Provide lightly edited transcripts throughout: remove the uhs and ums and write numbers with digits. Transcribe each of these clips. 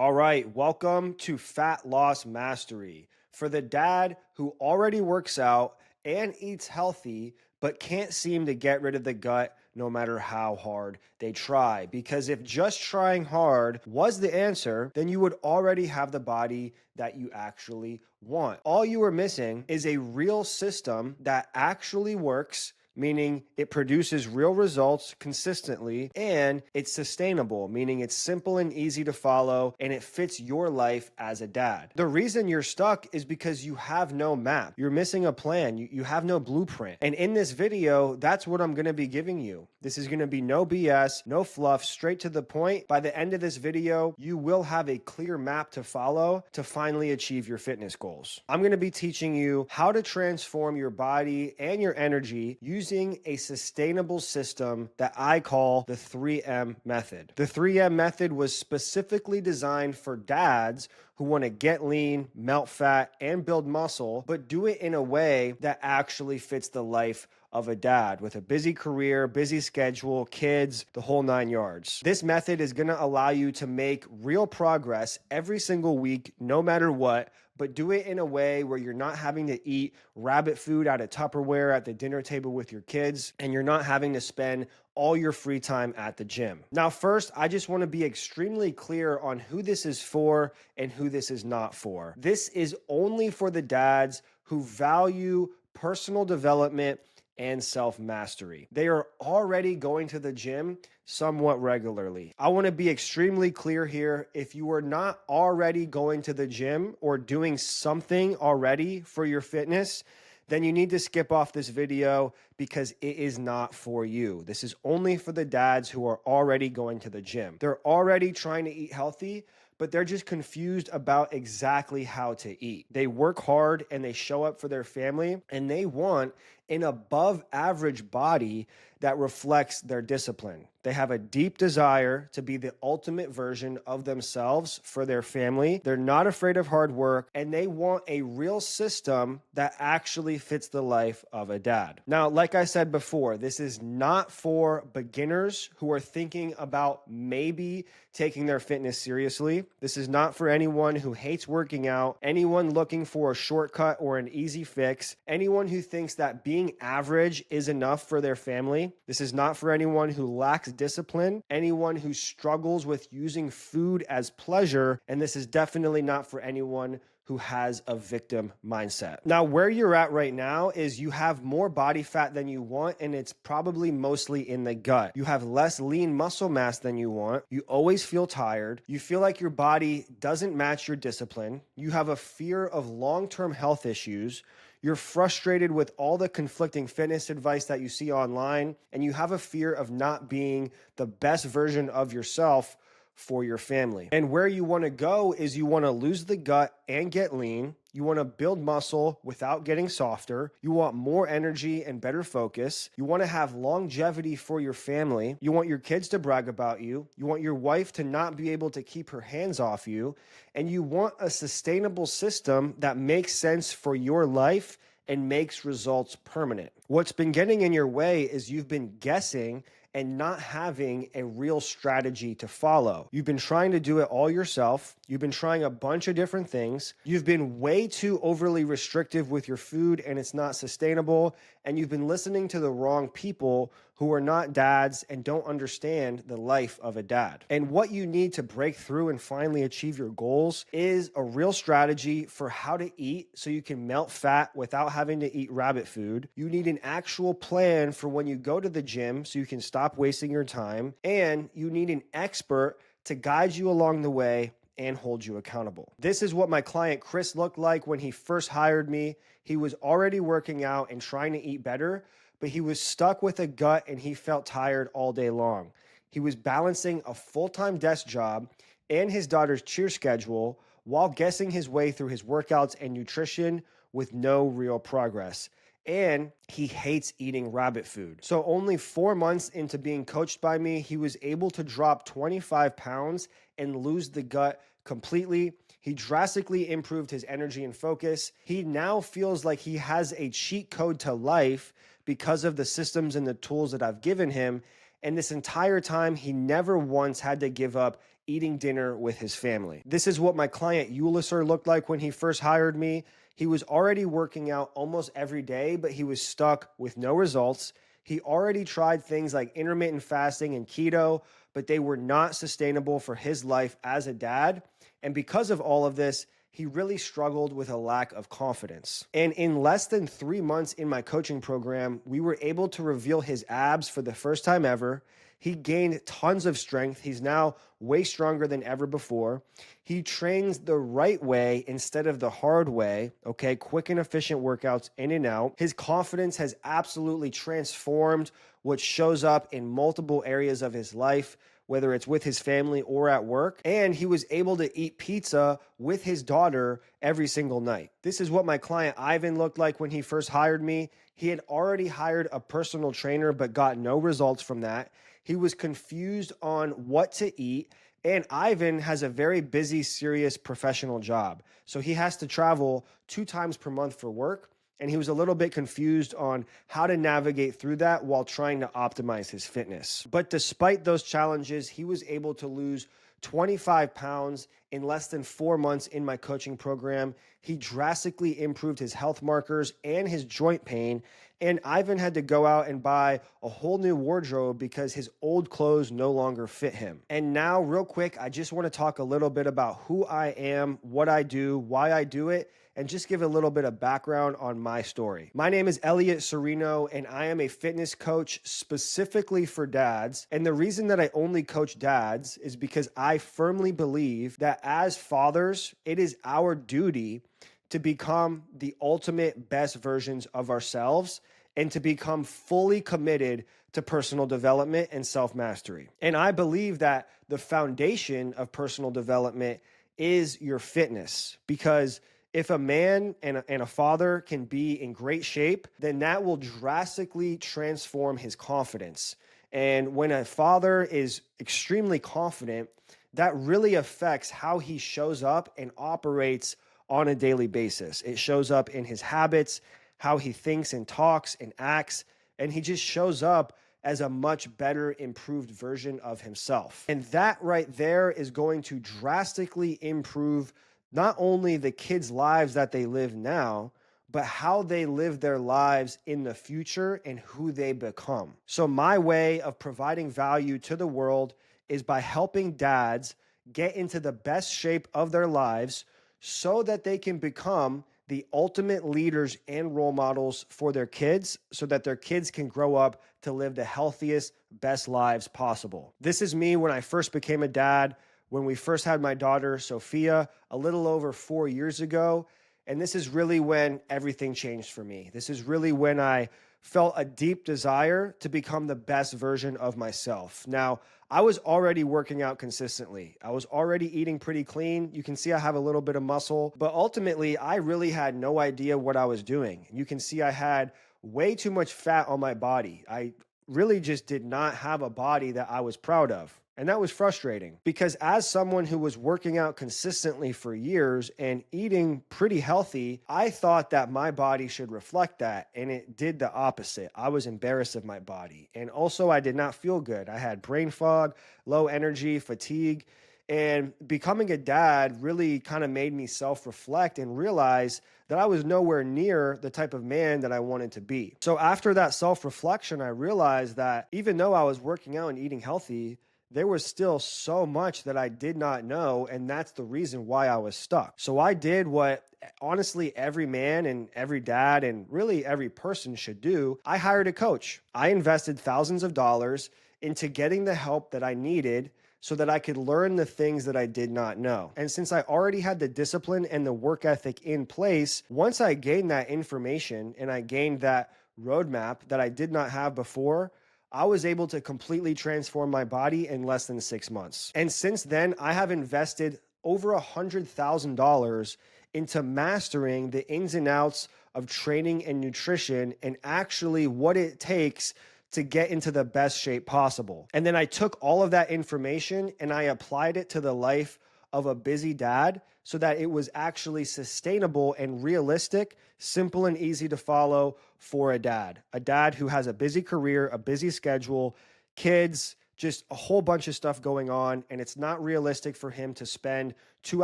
All right, welcome to Fat Loss Mastery for the dad who already works out and eats healthy, but can't seem to get rid of the gut no matter how hard they try. Because if just trying hard was the answer, then you would already have the body that you actually want. All you are missing is a real system that actually works, meaning it produces real results consistently, and it's sustainable, meaning it's simple and easy to follow, and it fits your life as a dad. The reason you're stuck is because you have no map. You're missing a plan. You have no blueprint. And in this video, that's what I'm going to be giving you. This is going to be no BS, no fluff, straight to the point. By the end of this video, you will have a clear map to follow to finally achieve your fitness goals. I'm going to be teaching you how to transform your body and your energy using a sustainable system that I call the 3M method. The 3M method was specifically designed for dads who want to get lean, melt fat, and build muscle, but do it in a way that actually fits the life of a dad with a busy career, busy schedule, kids, the whole 9 yards. This method is going to allow you to make real progress every single week, no matter what, but do it in a way where you're not having to eat rabbit food out of Tupperware at the dinner table with your kids, and you're not having to spend all your free time at the gym. Now, first, I just want to be extremely clear on who this is for and who this is not for. This is only for the dads who value personal development and self-mastery. They are already going to the gym somewhat regularly. I want to be extremely clear here. If you are not already going to the gym or doing something already for your fitness, then you need to skip off this video because it is not for you. This is only for the dads who are already going to the gym. They're already trying to eat healthy, but they're just confused about exactly how to eat. They work hard and they show up for their family, and they want an above average body that reflects their discipline. They have a deep desire to be the ultimate version of themselves for their family. They're not afraid of hard work, and they want a real system that actually fits the life of a dad. Now, like I said before, this is not for beginners who are thinking about maybe taking their fitness seriously. This is not for anyone who hates working out, anyone looking for a shortcut or an easy fix, anyone who thinks that being average is enough for their family. This is not for anyone who lacks discipline, anyone who struggles with using food as pleasure, and this is definitely not for anyone who has a victim mindset. Now, where you're at right now is you have more body fat than you want, and it's probably mostly in the gut. You have less lean muscle mass than you want. You always feel tired. You feel like your body doesn't match your discipline. You have a fear of long-term health issues. You're frustrated with all the conflicting fitness advice that you see online, and you have a fear of not being the best version of yourself for your family. And where you want to go is you want to lose the gut and get lean. You want to build muscle without getting softer. You want more energy and better focus. You want to have longevity for your family. You want your kids to brag about you. You want your wife to not be able to keep her hands off you. And you want a sustainable system that makes sense for your life and makes results permanent. What's been getting in your way is you've been guessing and not having a real strategy to follow. You've been trying to do it all yourself. You've been trying a bunch of different things. You've been way too overly restrictive with your food, and it's not sustainable. And you've been listening to the wrong people who are not dads and don't understand the life of a dad. And what you need to break through and finally achieve your goals is a real strategy for how to eat so you can melt fat without having to eat rabbit food. You need an actual plan for when you go to the gym so you can stop wasting your time. And you need an expert to guide you along the way and hold you accountable. This is what my client Chris looked like when he first hired me. He was already working out and trying to eat better, but he was stuck with a gut and he felt tired all day long. He was balancing a full-time desk job and his daughter's cheer schedule while guessing his way through his workouts and nutrition with no real progress. And he hates eating rabbit food. So only 4 months into being coached by me, he was able to drop 25 pounds and lose the gut completely. He drastically improved his energy and focus. He now feels like he has a cheat code to life because of the systems and the tools that I've given him. And this entire time, he never once had to give up eating dinner with his family. This is what my client Uliser looked like when he first hired me. He was already working out almost every day, but he was stuck with no results. He already tried things like intermittent fasting and keto, but they were not sustainable for his life as a dad. And because of all of this, he really struggled with a lack of confidence. And in less than 3 months in my coaching program, we were able to reveal his abs for the first time ever. He gained tons of strength. He's now way stronger than ever before. He trains the right way instead of the hard way, okay? Quick and efficient workouts in and out. His confidence has absolutely transformed, which shows up in multiple areas of his life, whether it's with his family or at work. And he was able to eat pizza with his daughter every single night. This is what my client Ivan looked like when he first hired me. He had already hired a personal trainer, but got no results from that. He was confused on what to eat. And Ivan has a very busy, serious professional job. So he has to travel 2 times per month for work. And he was a little bit confused on how to navigate through that while trying to optimize his fitness. But despite those challenges, he was able to lose 25 pounds in less than 4 months in my coaching program. He drastically improved his health markers and his joint pain. And Ivan had to go out and buy a whole new wardrobe because his old clothes no longer fit him. And now, real quick, I just want to talk a little bit about who I am, what I do, why I do it, and just give a little bit of background on my story. My name is Elliot Serino, and I am a fitness coach specifically for dads. And the reason that I only coach dads is because I firmly believe that as fathers, it is our duty to become the ultimate best versions of ourselves and to become fully committed to personal development and self-mastery. And I believe that the foundation of personal development is your fitness, because if a man and a father can be in great shape, then that will drastically transform his confidence. And when a father is extremely confident, that really affects how he shows up and operates on a daily basis. It shows up in his habits, how he thinks and talks and acts, and he just shows up as a much better, improved version of himself. And that right there is going to drastically improve not only the kids' lives that they live now, but how they live their lives in the future and who they become. So my way of providing value to the world is by helping dads get into the best shape of their lives so that they can become the ultimate leaders and role models for their kids, so that their kids can grow up to live the healthiest, best lives possible. This is me when I first became a dad, when we first had my daughter, Sophia, a little over 4 years ago. And this is really when everything changed for me. This is really when I felt a deep desire to become the best version of myself. Now, I was already working out consistently. I was already eating pretty clean. You can see I have a little bit of muscle, but ultimately I really had no idea what I was doing. You can see I had way too much fat on my body. I really just did not have a body that I was proud of. And that was frustrating because as someone who was working out consistently for years and eating pretty healthy, I thought that my body should reflect that. And it did the opposite. I was embarrassed of my body. And also I did not feel good. I had brain fog, low energy, fatigue. And becoming a dad really kind of made me self-reflect and realize that I was nowhere near the type of man that I wanted to be. So after that self-reflection, I realized that even though I was working out and eating healthy, there was still so much that I did not know, and that's the reason why I was stuck. So I did what honestly every man and every dad and really every person should do. I hired a coach. I invested thousands of dollars into getting the help that I needed so that I could learn the things that I did not know. And since I already had the discipline and the work ethic in place, once I gained that information and I gained that roadmap that I did not have before, I was able to completely transform my body in less than 6 months. And since then, I have invested over $100,000 into mastering the ins and outs of training and nutrition and actually what it takes to get into the best shape possible. And then I took all of that information and I applied it to the life of a busy dad so that it was actually sustainable and realistic, simple and easy to follow for a dad who has a busy career, a busy schedule, kids, just a whole bunch of stuff going on, and it's not realistic for him to spend 2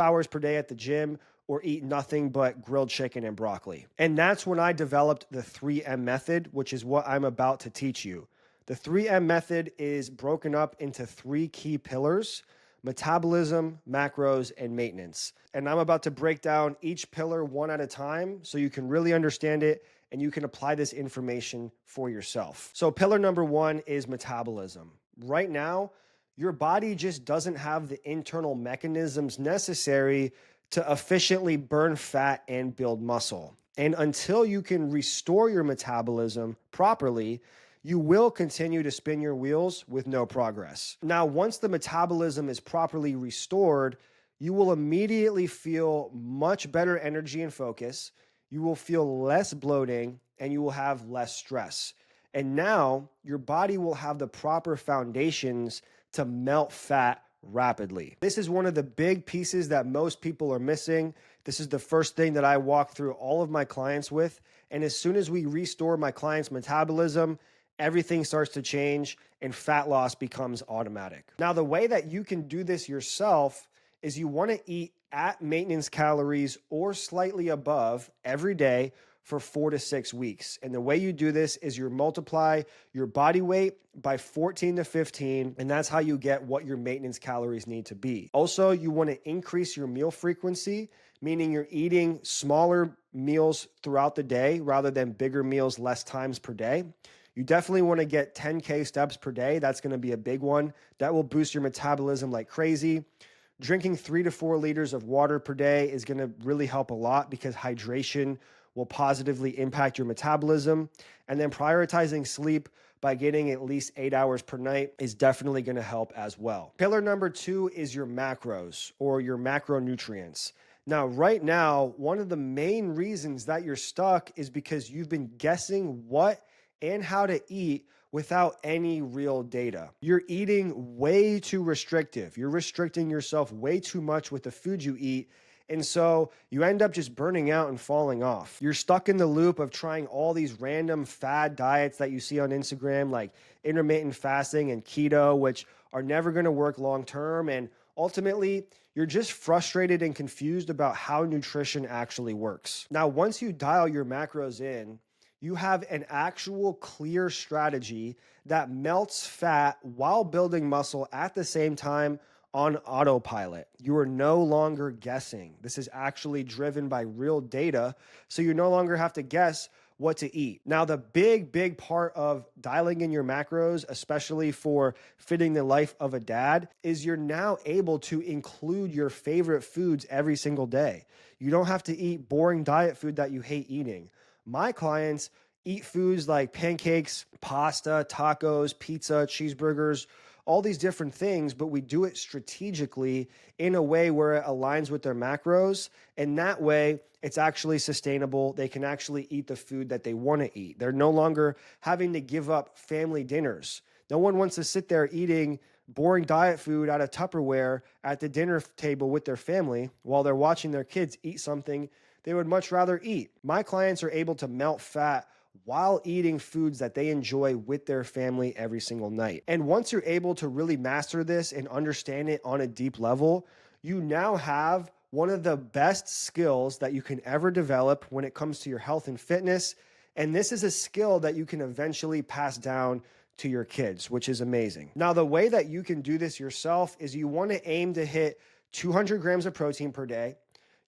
hours per day at the gym or eat nothing but grilled chicken and broccoli. And that's when I developed the 3M method, which is what I'm about to teach you. The 3M method is broken up into 3 key pillars: metabolism, macros, and maintenance. And I'm about to break down each pillar one at a time so you can really understand it and you can apply this information for yourself. So pillar number 1 is metabolism. Right now, your body just doesn't have the internal mechanisms necessary to efficiently burn fat and build muscle. And until you can restore your metabolism properly, you will continue to spin your wheels with no progress. Now, once the metabolism is properly restored, you will immediately feel much better energy and focus. You will feel less bloating and you will have less stress. And now your body will have the proper foundations to melt fat rapidly. This is one of the big pieces that most people are missing. This is the first thing that I walk through all of my clients with. And as soon as we restore my client's metabolism, everything starts to change and fat loss becomes automatic. Now, the way that you can do this yourself is you want to eat at maintenance calories or slightly above every day for 4 to 6 weeks. And the way you do this is you multiply your body weight by 14 to 15, and that's how you get what your maintenance calories need to be. Also, you want to increase your meal frequency, meaning you're eating smaller meals throughout the day rather than bigger meals less times per day. You definitely want to get 10K steps per day. That's going to be a big one. That will boost your metabolism like crazy. Drinking 3 to 4 liters of water per day is going to really help a lot because hydration will positively impact your metabolism. And then prioritizing sleep by getting at least 8 hours per night is definitely going to help as well. Pillar number 2 is your macros or your macronutrients. Now, right now, one of the main reasons that you're stuck is because you've been guessing what and how to eat without any real data. You're eating way too restrictive. You're restricting yourself way too much with the food you eat. And so you end up just burning out and falling off. You're stuck in the loop of trying all these random fad diets that you see on Instagram, like intermittent fasting and keto, which are never going to work long term. And ultimately, you're just frustrated and confused about how nutrition actually works. Now, once you dial your macros in, you have an actual clear strategy that melts fat while building muscle at the same time on autopilot. You are no longer guessing. This is actually driven by real data, so you no longer have to guess what to eat. Now, the big part of dialing in your macros, especially for fitting the life of a dad, is you're now able to include your favorite foods every single day. You don't have to eat boring diet food that you hate eating. My clients eat foods like pancakes, pasta, tacos, pizza, cheeseburgers, all these different things, but we do it strategically in a way where it aligns with their macros. And that way, it's actually sustainable. They can actually eat the food that they want to eat. They're no longer having to give up family dinners. No one wants to sit there eating boring diet food out of Tupperware at the dinner table with their family while they're watching their kids eat something they would much rather eat. My clients are able to melt fat while eating foods that they enjoy with their family every single night. And once you're able to really master this and understand it on a deep level, you now have one of the best skills that you can ever develop when it comes to your health and fitness. And this is a skill that you can eventually pass down to your kids, which is amazing. Now, the way that you can do this yourself is you want to aim to hit 200 grams of protein per day.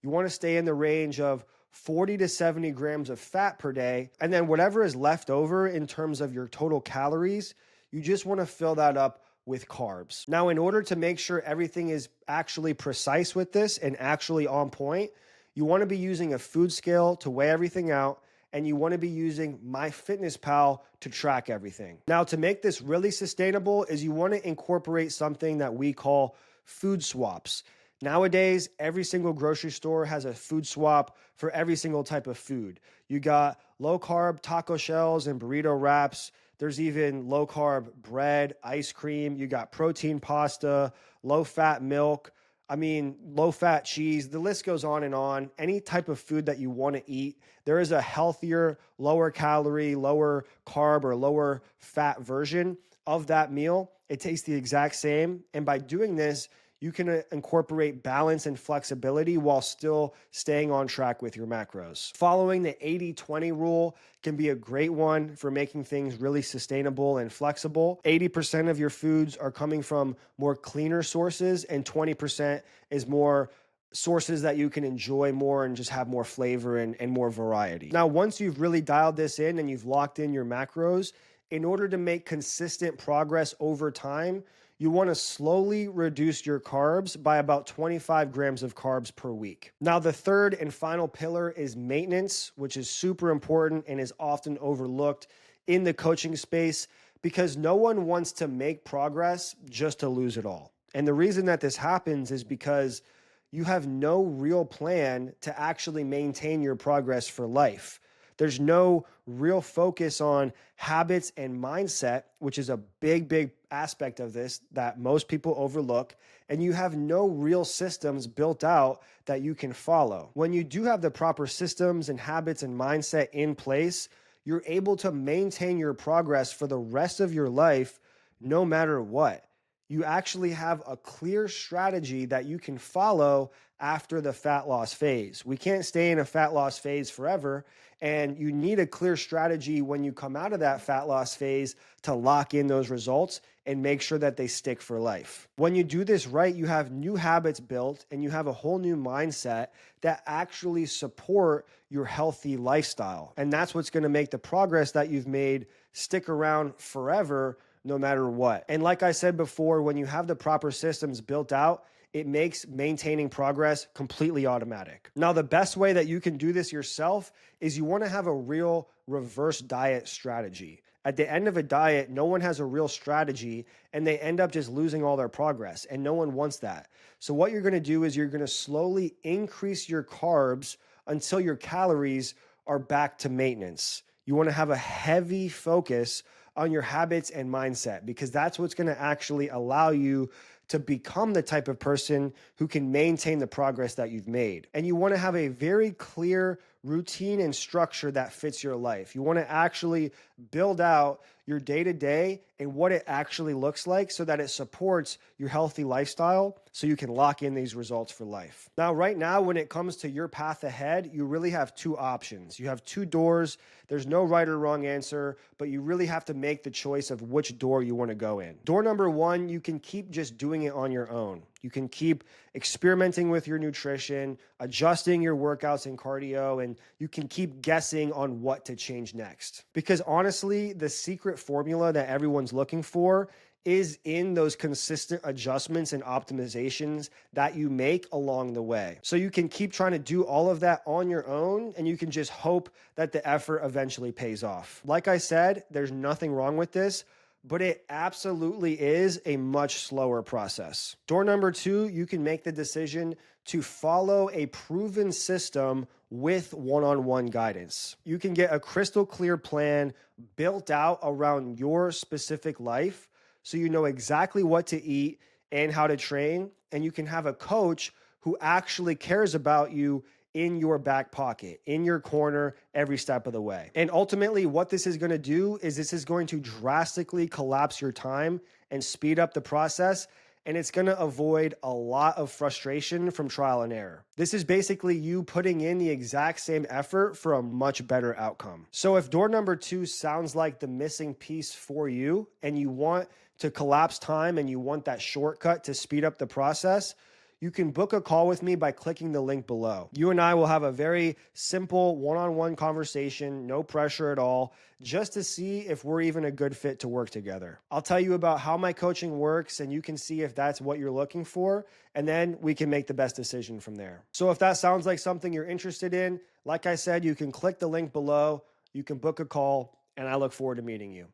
You want to stay in the range of 40 to 70 grams of fat per day. And then whatever is left over in terms of your total calories, you just want to fill that up with carbs. Now, in order to make sure everything is actually precise with this and actually on point, you want to be using a food scale to weigh everything out, and you want to be using MyFitnessPal to track everything. Now, to make this really sustainable is you want to incorporate something that we call food swaps. Nowadays, every single grocery store has a food swap for every single type of food. You got low carb taco shells and burrito wraps. There's even low carb bread, ice cream. You got protein pasta, low fat milk. Low fat cheese. The list goes on and on. Any type of food that you want to eat, there is a healthier, lower calorie, lower carb, or lower fat version of that meal. It tastes the exact same. And by doing this, you can incorporate balance and flexibility while still staying on track with your macros. Following the 80-20 rule can be a great one for making things really sustainable and flexible. 80% of your foods are coming from more cleaner sources, and 20% is more sources that you can enjoy more and just have more flavor and more variety. Now, once you've really dialed this in and you've locked in your macros, in order to make consistent progress over time, you want to slowly reduce your carbs by about 25 grams of carbs per week. Now, the third and final pillar is maintenance, which is super important and is often overlooked in the coaching space because no one wants to make progress just to lose it all. And the reason that this happens is because you have no real plan to actually maintain your progress for life. There's no real focus on habits and mindset, which is a big aspect of this that most people overlook. And you have no real systems built out that you can follow. When you do have the proper systems and habits and mindset in place, you're able to maintain your progress for the rest of your life, no matter what. You actually have a clear strategy that you can follow after the fat loss phase. We can't stay in a fat loss phase forever, and you need a clear strategy when you come out of that fat loss phase to lock in those results and make sure that they stick for life. When you do this right, you have new habits built and you have a whole new mindset that actually support your healthy lifestyle. And that's what's going to make the progress that you've made stick around forever, no matter what. And like I said before, when you have the proper systems built out, it makes maintaining progress completely automatic. Now, the best way that you can do this yourself is you want to have a real reverse diet strategy. At the end of a diet, no one has a real strategy and they end up just losing all their progress, and no one wants that. So what you're going to do is you're going to slowly increase your carbs until your calories are back to maintenance. You want to have a heavy focus on your habits and mindset because that's what's going to actually allow you to become the type of person who can maintain the progress that you've made. And you want to have a very clear routine and structure that fits your life. You want to actually build out your day-to-day and what it actually looks like so that it supports your healthy lifestyle so you can lock in these results for life. Now, right now, when it comes to your path ahead, you really have two options. You have two doors. There's no right or wrong answer, but you really have to make the choice of which door you want to go in. Door number one, you can keep just doing it on your own. You can keep experimenting with your nutrition, adjusting your workouts and cardio, and you can keep guessing on what to change next. Because honestly, the secret formula that everyone's looking for is in those consistent adjustments and optimizations that you make along the way. So you can keep trying to do all of that on your own, and you can just hope that the effort eventually pays off. Like I said, there's nothing wrong with this, but it absolutely is a much slower process. Door number two, you can make the decision to follow a proven system with one-on-one guidance. You can get a crystal clear plan built out around your specific life so you know exactly what to eat and how to train, and you can have a coach who actually cares about you in your back pocket, in your corner, every step of the way. And ultimately, what this is going to do is this is going to drastically collapse your time and speed up the process, and it's going to avoid a lot of frustration from trial and error. This is basically you putting in the exact same effort for a much better outcome. So if door number two sounds like the missing piece for you, and you want to collapse time and you want that shortcut to speed up the process, you can book a call with me by clicking the link below. You and I will have a very simple one-on-one conversation, no pressure at all, just to see if we're even a good fit to work together. I'll tell you about how my coaching works, and you can see if that's what you're looking for, and then we can make the best decision from there. So if that sounds like something you're interested in, like I said, you can click the link below, you can book a call, and I look forward to meeting you.